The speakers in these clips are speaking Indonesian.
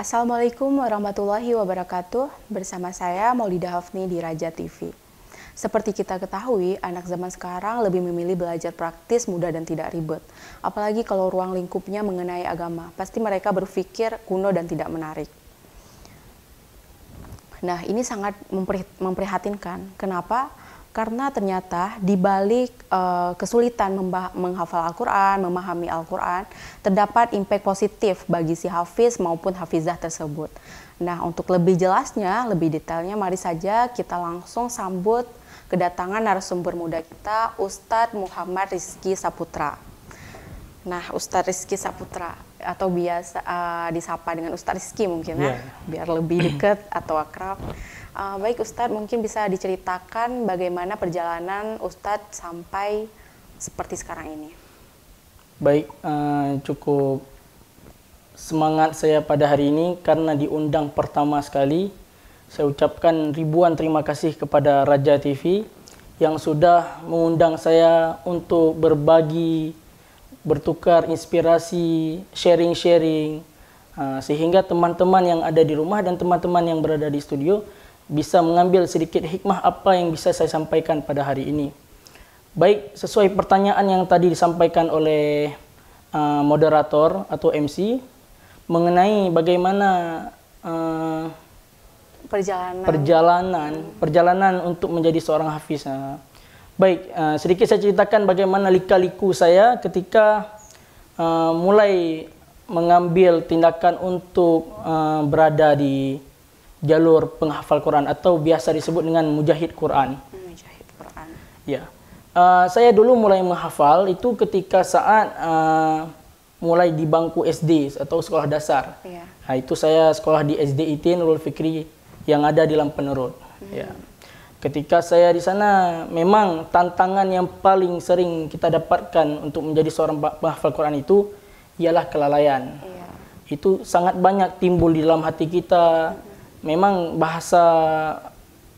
Assalamualaikum warahmatullahi wabarakatuh. Bersama saya Maulida Hafni di Raja TV. Seperti kita ketahui, anak zaman sekarang lebih memilih belajar praktis, mudah dan tidak ribet. Apalagi kalau ruang lingkupnya mengenai agama, pasti mereka berpikir kuno dan tidak menarik. Nah, ini sangat memprihatinkan. Kenapa? Karena ternyata di balik kesulitan menghafal Al-Quran, memahami Al-Quran, terdapat impact positif bagi si hafiz maupun hafizah tersebut. Nah, untuk lebih jelasnya, lebih detailnya, mari saja kita langsung sambut kedatangan narasumber muda kita, Ustadz Muhammad Rizky Saputra. Nah, Ustadz Rizky Saputra, atau biasa disapa dengan Ustadz Rizky mungkin ya, biar lebih dekat atau akrab. Baik Ustadz, mungkin bisa diceritakan bagaimana perjalanan Ustadz sampai seperti sekarang ini. Baik, cukup semangat saya pada hari ini karena diundang pertama sekali. Saya ucapkan ribuan terima kasih kepada Raja TV yang sudah mengundang saya untuk berbagi, bertukar inspirasi, sharing-sharing, sehingga teman-teman yang ada di rumah dan teman-teman yang berada di studio bisa mengambil sedikit hikmah apa yang bisa saya sampaikan pada hari ini. Baik, sesuai pertanyaan yang tadi disampaikan oleh moderator atau MC mengenai bagaimana perjalanan untuk menjadi seorang hafiz. Baik, sedikit saya ceritakan bagaimana lika-liku saya ketika mulai mengambil tindakan untuk berada di jalur penghafal Quran atau biasa disebut dengan mujahid Quran. Mujahid Quran. Ya, saya dulu mulai menghafal itu ketika saat mulai di bangku SD atau sekolah dasar. Ya. Nah, itu saya sekolah di SDIT Nurul Fikri yang ada di Lampenerut. Ya. Ketika saya di sana, memang tantangan yang paling sering kita dapatkan untuk menjadi seorang penghafal Quran itu ialah kelalaian. Ya. Itu sangat banyak timbul di dalam hati kita. Memang bahasa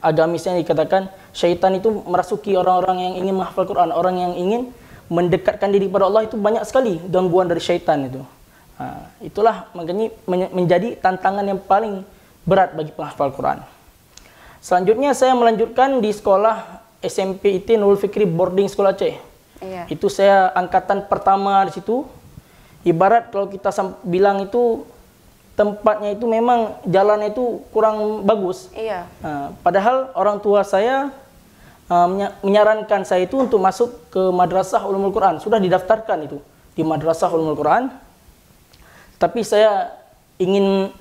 agamisnya dikatakan syaitan itu merasuki orang-orang yang ingin menghafal Quran, orang yang ingin mendekatkan diri kepada Allah itu banyak sekali gangguan dari syaitan itu. Itulah makanya menjadi tantangan yang paling berat bagi penghafal Quran. Selanjutnya saya melanjutkan di sekolah SMP IT Nurul Fikri Boarding School Aceh. Iya. Itu saya angkatan pertama di situ. Ibarat kalau kita bilang itu tempatnya itu memang jalannya itu kurang bagus. Iya. Padahal orang tua saya menyarankan saya itu untuk masuk ke Madrasah Ulumul Quran. Sudah didaftarkan itu di Madrasah Ulumul Quran. Tapi saya ingin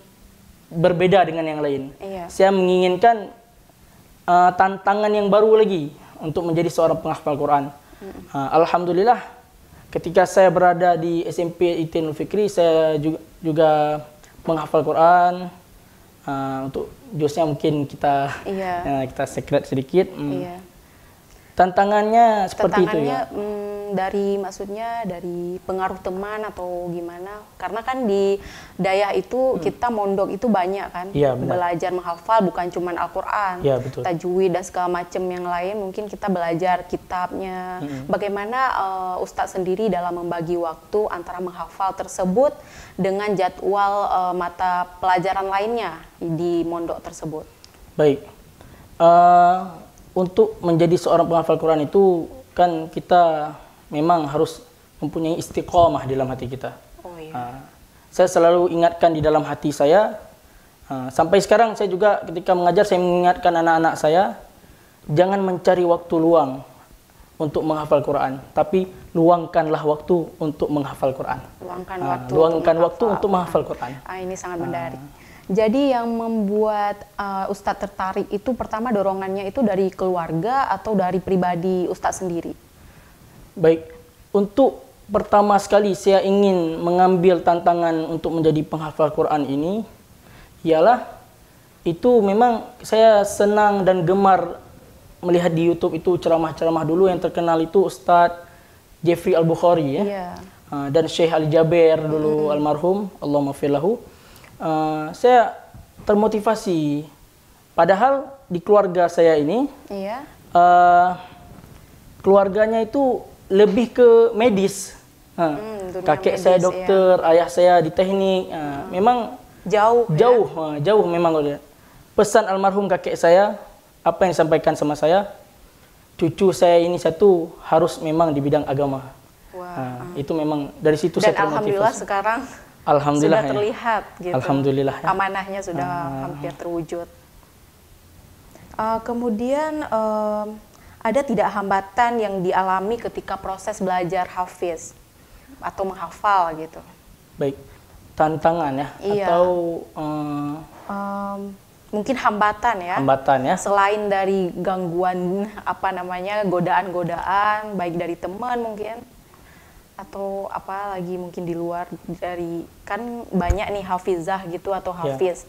berbeda dengan yang lain. Iya. Saya menginginkan tantangan yang baru lagi untuk menjadi seorang penghafal Quran. Alhamdulillah, ketika saya berada di SMP IT Nurul Fikri, saya juga menghafal Quran. Untuk juznya mungkin kita secret sedikit. Iya. Tantangannya seperti itu ya. Dari pengaruh teman atau gimana? Karena kan di Dayah itu kita mondok itu banyak kan. Iya, belajar menghafal bukan cuma Al-Quran, ya, betul. tajwid dan segala macam yang lain. Mungkin kita belajar kitabnya. Bagaimana Ustadz sendiri dalam membagi waktu antara menghafal tersebut dengan jadwal mata pelajaran lainnya di mondok tersebut? Baik. Untuk menjadi seorang penghafal Quran itu kan kita memang harus mempunyai istiqomah di dalam hati kita. Oh, iya. Saya selalu ingatkan di dalam hati saya, sampai sekarang saya juga ketika mengajar saya mengingatkan anak-anak saya, jangan mencari waktu luang untuk menghafal Quran, tapi luangkanlah waktu untuk menghafal Quran. Luangkan waktu untuk menghafal Quran. Ini sangat menarik. Jadi yang membuat Ustadz tertarik itu pertama dorongannya itu dari keluarga atau dari pribadi Ustadz sendiri? Baik, untuk pertama sekali saya ingin mengambil tantangan untuk menjadi penghafal Quran ini ialah itu memang saya senang dan gemar melihat di YouTube itu ceramah-ceramah dulu yang terkenal itu Ustadz Jeffrey Al-Bukhari ya. Dan Syekh Ali Jaber dulu almarhum, Allahumma firlahu. Saya termotivasi. Padahal di keluarga saya ini, keluarganya itu lebih ke medis. Kakek saya dokter, ayah saya di teknik. Memang Jauh. Jauh, jauh memang. Pesan almarhum kakek saya, apa yang disampaikan sama saya, cucu saya ini satu harus memang di bidang agama. Wah. Itu memang dari situ Dan saya termotivasi. alhamdulillah sekarang Alhamdulillah sudah terlihat gitu. Alhamdulillah ya. Amanahnya sudah hampir terwujud. Kemudian ada tidak hambatan yang dialami ketika proses belajar hafiz atau menghafal gitu? Baik, tantangan ya, Iya. atau Mungkin hambatan ya. hambatan ya. Selain dari gangguan godaan-godaan baik dari teman mungkin atau apa lagi mungkin di luar dari, kan banyak nih hafizah gitu atau hafiz.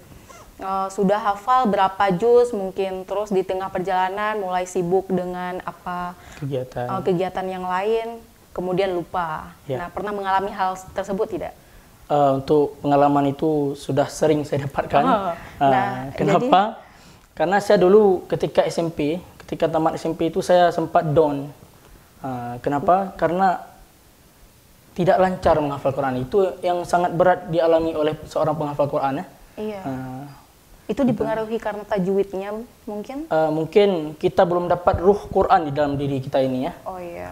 Sudah hafal berapa juz mungkin, terus di tengah perjalanan mulai sibuk dengan kegiatan yang lain, kemudian lupa. Ya. Nah, pernah mengalami hal tersebut tidak? Untuk pengalaman itu sudah sering saya dapatkan. Kenapa? Karena saya dulu ketika tamat SMP itu saya sempat down. Kenapa? Karena tidak lancar menghafal Quran. Itu yang sangat berat dialami oleh seorang penghafal Quran ya. Iya. Itu dipengaruhi karena tajwidnya mungkin? Mungkin kita belum dapat ruh Quran di dalam diri kita ini ya. Oh iya.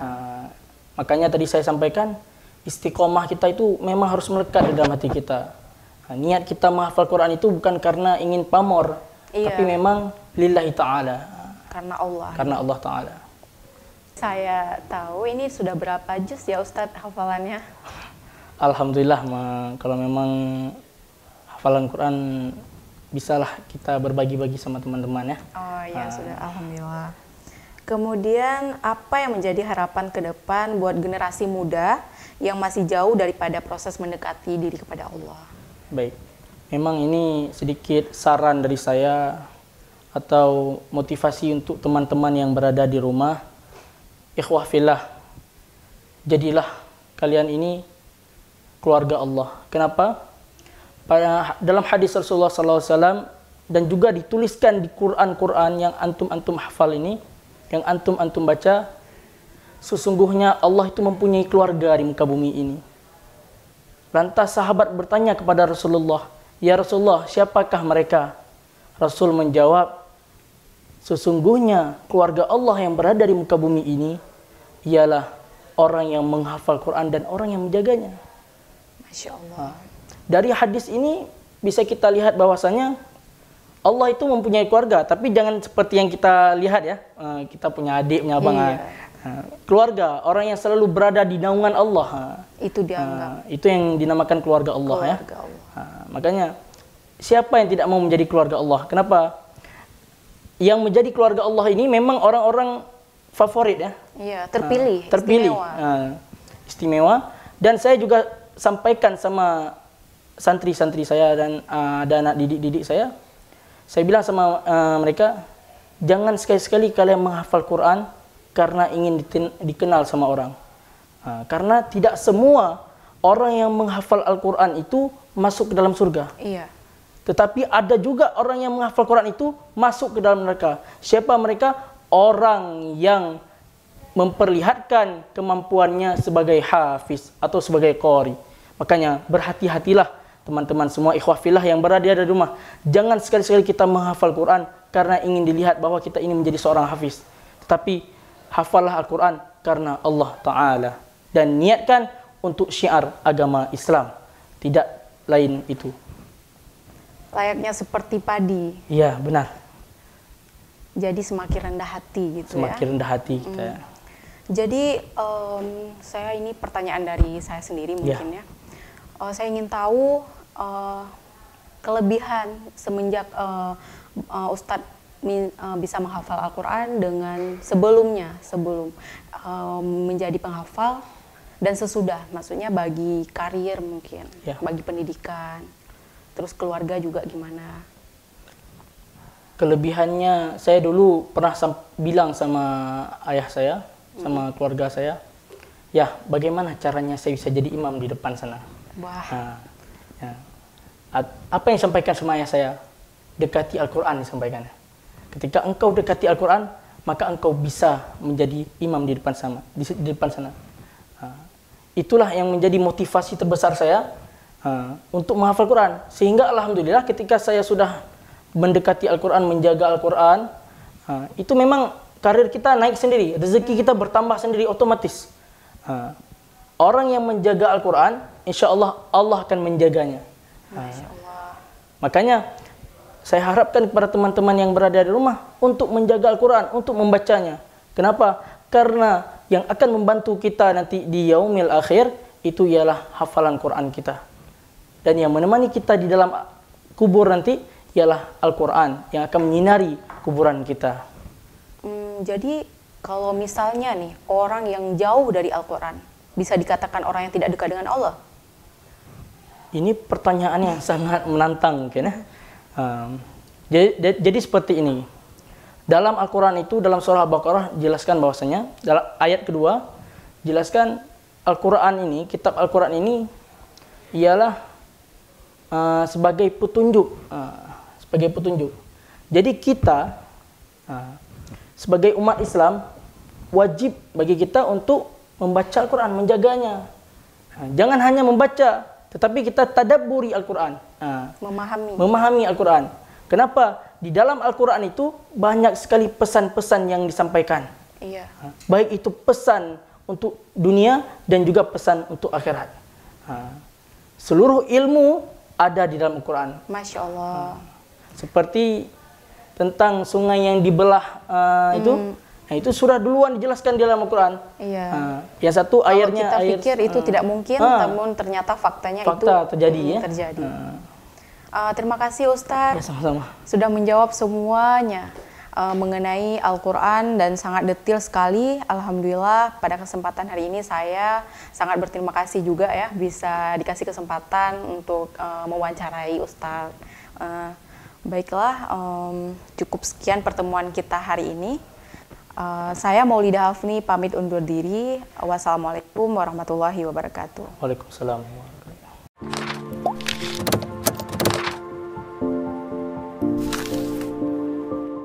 Makanya tadi saya sampaikan, istiqomah kita itu memang harus melekat di dalam hati kita. Niat kita menghafal Quran itu bukan karena ingin pamor, tapi memang lillahi ta'ala. Karena Allah. Karena Allah Ta'ala. Saya tahu ini sudah berapa juz ya Ustadz hafalannya? Alhamdulillah, kalau memang hafalan Quran bisalah kita berbagi-bagi sama teman-teman ya. Oh iya, sudah, alhamdulillah. Kemudian apa yang menjadi harapan ke depan buat generasi muda yang masih jauh daripada proses mendekati diri kepada Allah? Baik, memang ini sedikit saran dari saya atau motivasi untuk teman-teman yang berada di rumah. Ikhwah fillah, jadilah kalian ini keluarga Allah. Kenapa? Dalam hadis Rasulullah SAW dan juga dituliskan di Quran yang antum hafal ini, yang antum baca, sesungguhnya Allah itu mempunyai keluarga di muka bumi ini. Lantas sahabat bertanya kepada Rasulullah, "Ya Rasulullah, siapakah mereka?" Rasul menjawab, "Sesungguhnya keluarga Allah yang berada di muka bumi ini ialah orang yang menghafal Quran dan orang yang menjaganya." Masya Allah. Dari hadis ini bisa kita lihat bahwasanya Allah itu mempunyai keluarga, tapi jangan seperti yang kita lihat ya. Kita punya adik, punya abang. Keluarga, orang yang selalu berada di naungan Allah. Itu dianggap. Itu yang dinamakan keluarga Allah ya. Makanya siapa yang tidak mau menjadi keluarga Allah? Kenapa? Yang menjadi keluarga Allah ini memang orang-orang favorit ya. Iya, terpilih. Istimewa. Dan saya juga sampaikan sama santri-santri saya dan anak didik saya bilang sama mereka, jangan sekali-sekali kalian menghafal Quran karena ingin dikenal sama orang. Karena tidak semua orang yang menghafal Al-Quran itu masuk ke dalam surga. Iya. Tetapi ada juga orang yang menghafal Quran itu masuk ke dalam neraka. Siapa mereka? Orang yang memperlihatkan kemampuannya sebagai hafiz atau sebagai qari. Makanya berhati-hatilah teman-teman semua ikhwah fillah yang berada di rumah. Jangan sekali-sekali kita menghafal Quran karena ingin dilihat bahwa kita ini menjadi seorang hafiz. Tetapi hafallah Al-Quran karena Allah Ta'ala. Dan niatkan untuk syiar agama Islam. Tidak lain itu. Layaknya seperti padi. Iya, benar. Jadi semakin rendah hati gitu semakin rendah hati kita. Jadi saya ini pertanyaan dari saya sendiri mungkin ya. Saya ingin tahu kelebihan semenjak Ustadz bisa menghafal Al-Quran dengan sebelum menjadi penghafal dan sesudah, maksudnya bagi karir mungkin, bagi pendidikan, terus keluarga juga gimana? Kelebihannya, saya dulu pernah bilang sama ayah saya, sama keluarga saya, ya bagaimana caranya saya bisa jadi imam di depan sana. Wah. Apa yang disampaikan sama ayah saya? Dekati Al-Quran disampaikan. Ketika engkau dekati Al-Quran, maka engkau bisa menjadi imam di depan sana. Itulah yang menjadi motivasi terbesar saya untuk menghafal Quran. Sehingga alhamdulillah ketika saya sudah mendekati Al-Quran, menjaga Al-Quran, itu memang karir kita naik sendiri, rezeki kita bertambah sendiri otomatis. Orang yang menjaga Al-Quran, insya Allah Allah akan menjaganya. Masya Allah. Makanya saya harapkan kepada teman-teman yang berada di rumah untuk menjaga Al-Quran, untuk membacanya. Kenapa? Karena yang akan membantu kita nanti di yaumil akhir itu ialah hafalan Quran kita. Dan yang menemani kita di dalam kubur nanti ialah Al-Quran yang akan menyinari kuburan kita. Jadi kalau misalnya nih orang yang jauh dari Al-Quran, bisa dikatakan orang yang tidak dekat dengan Allah? Ini pertanyaan yang sangat menantang mungkin ya. Jadi seperti ini. Dalam Al-Quran itu, dalam surah Al-Baqarah jelaskan bahwasanya, dalam ayat kedua jelaskan Al-Quran ini, kitab Al-Quran ini ialah sebagai petunjuk. Sebagai petunjuk. Jadi kita sebagai umat Islam wajib bagi kita untuk membaca Al-Quran, menjaganya. Jangan hanya membaca, tetapi kita tadabburi Al-Quran. Memahami Al-Quran. Kenapa? Di dalam Al-Quran itu banyak sekali pesan-pesan yang disampaikan. Iya. Baik itu pesan untuk dunia dan juga pesan untuk akhirat. Seluruh ilmu ada di dalam Al-Quran. Masya Allah. Seperti tentang sungai yang dibelah itu sudah duluan dijelaskan di dalam Al-Quran. Iya. Yang satu airnya kita air, pikir itu tidak mungkin, namun ternyata faktanya itu terjadi. Terjadi. Terima kasih Ustadz. Ya, sama-sama. Sudah menjawab semuanya mengenai Al-Quran dan sangat detail sekali. Alhamdulillah pada kesempatan hari ini saya sangat berterima kasih juga ya bisa dikasih kesempatan untuk mewawancarai Ustadz. Baiklah, cukup sekian pertemuan kita hari ini. Saya Maulidah Hafni pamit undur diri. Wassalamualaikum warahmatullahi wabarakatuh. Waalaikumsalam.